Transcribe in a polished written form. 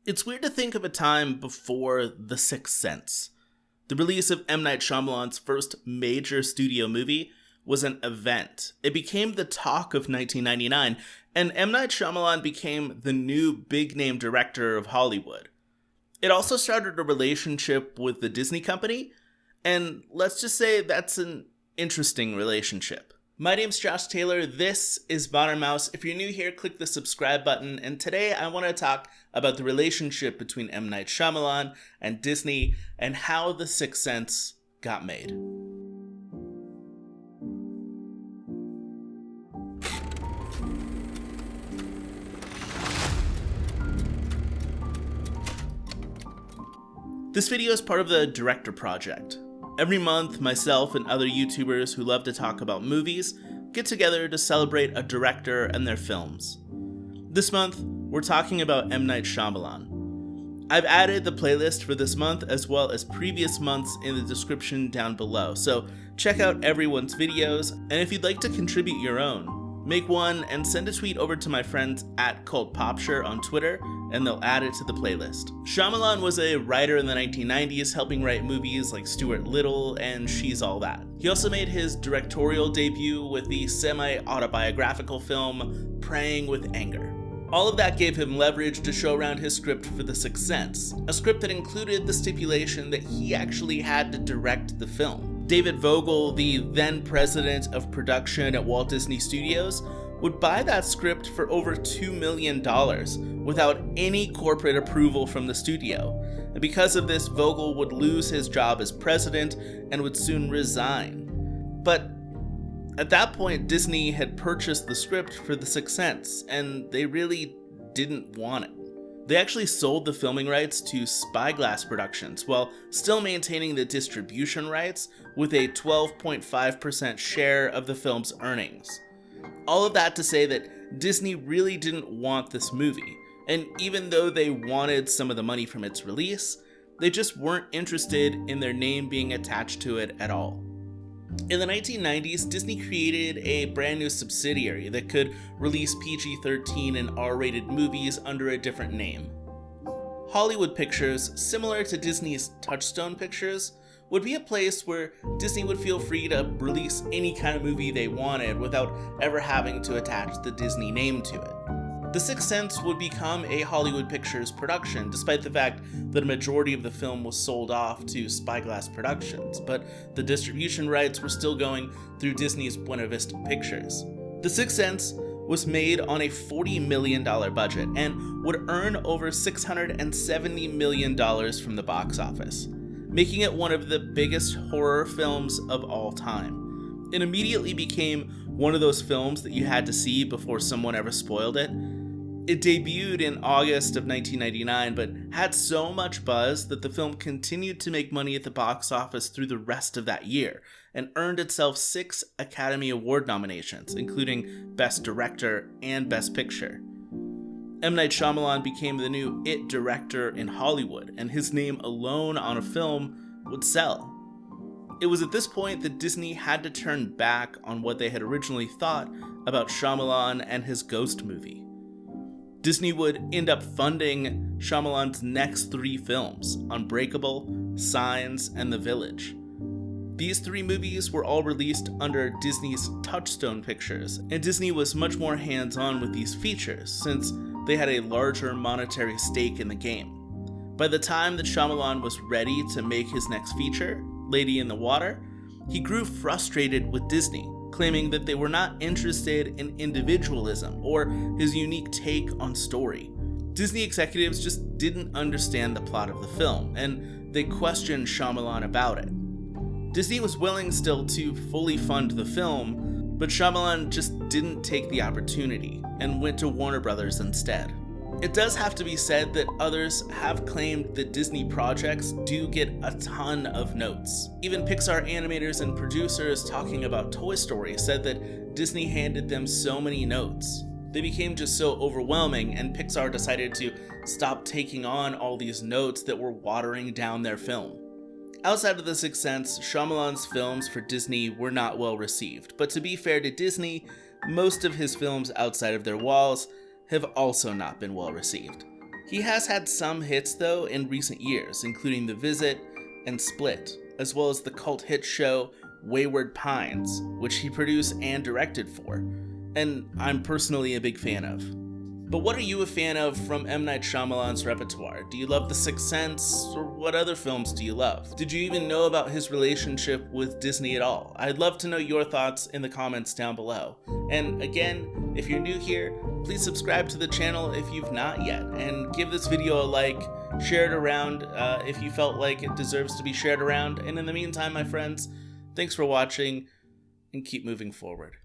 It's weird to think of a time before The Sixth Sense. The release of M. Night Shyamalan's first major studio movie was an event. It became the talk of 1999, and M. Night Shyamalan became the new big-name director of Hollywood. It also started a relationship with the Disney company, and let's just say that's an interesting relationship. My name's Josh Taylor, this is Modern Mouse. If you're new here, click the subscribe button, and today I want to talk about the relationship between M. Night Shyamalan and Disney and how The Sixth Sense got made. This video is part of the Director Project. Every month, myself and other YouTubers who love to talk about movies get together to celebrate a director and their films. This month, we're talking about M. Night Shyamalan. I've added the playlist for this month as well as previous months in the description down below, so check out everyone's videos, and if you'd like to contribute your own, make one and send a tweet over to my friends at CultPopsure on Twitter, and they'll add it to the playlist. Shyamalan was a writer in the 1990s, helping write movies like Stuart Little and She's All That. He also made his directorial debut with the semi-autobiographical film Praying with Anger. All of that gave him leverage to show around his script for The Sixth Sense, a script that included the stipulation that he actually had to direct the film. David Vogel, the then president of production at Walt Disney Studios, would buy that script for over $2 million without any corporate approval from the studio. And because of this, Vogel would lose his job as president and would soon resign. But at that point, Disney had purchased the script for The Sixth Sense, and they really didn't want it. They actually sold the filming rights to Spyglass Productions while still maintaining the distribution rights with a 12.5% share of the film's earnings. All of that to say that Disney really didn't want this movie, and even though they wanted some of the money from its release, they just weren't interested in their name being attached to it at all. In the 1990s, Disney created a brand new subsidiary that could release PG-13 and R-rated movies under a different name. Hollywood Pictures, similar to Disney's Touchstone Pictures, would be a place where Disney would feel free to release any kind of movie they wanted without ever having to attach the Disney name to it. The Sixth Sense would become a Hollywood Pictures production, despite the fact that a majority of the film was sold off to Spyglass Productions, but the distribution rights were still going through Disney's Buena Vista Pictures. The Sixth Sense was made on a $40 million budget and would earn over $670 million from the box office, making it one of the biggest horror films of all time. It immediately became one of those films that you had to see before someone ever spoiled it. It debuted in August of 1999, but had so much buzz that the film continued to make money at the box office through the rest of that year, and earned itself 6 Academy Award nominations, including Best Director and Best Picture. M. Night Shyamalan became the new It director in Hollywood, and his name alone on a film would sell. It was at this point that Disney had to turn back on what they had originally thought about Shyamalan and his Ghost movie. Disney would end up funding Shyamalan's next 3 films, Unbreakable, Signs, and The Village. These 3 movies were all released under Disney's Touchstone Pictures, and Disney was much more hands-on with these features, since they had a larger monetary stake in the game. By the time that Shyamalan was ready to make his next feature, Lady in the Water, he grew frustrated with Disney, claiming that they were not interested in individualism or his unique take on story. Disney executives just didn't understand the plot of the film, and they questioned Shyamalan about it. Disney was willing still to fully fund the film, but Shyamalan just didn't take the opportunity and went to Warner Brothers instead. It does have to be said that others have claimed that Disney projects do get a ton of notes. Even Pixar animators and producers talking about Toy Story said that Disney handed them so many notes. They became just so overwhelming, and Pixar decided to stop taking on all these notes that were watering down their film. Outside of The Sixth Sense, Shyamalan's films for Disney were not well received, but to be fair to Disney, most of his films outside of their walls have also not been well received. He has had some hits though in recent years, including The Visit and Split, as well as the cult hit show Wayward Pines, which he produced and directed for, and I'm personally a big fan of. But what are you a fan of from M. Night Shyamalan's repertoire? Do you love The Sixth Sense, or what other films do you love? Did you even know about his relationship with Disney at all? I'd love to know your thoughts in the comments down below. And again, if you're new here, please subscribe to the channel if you've not yet, and give this video a like, share it around if you felt like it deserves to be shared around, and in the meantime, my friends, thanks for watching, and keep moving forward.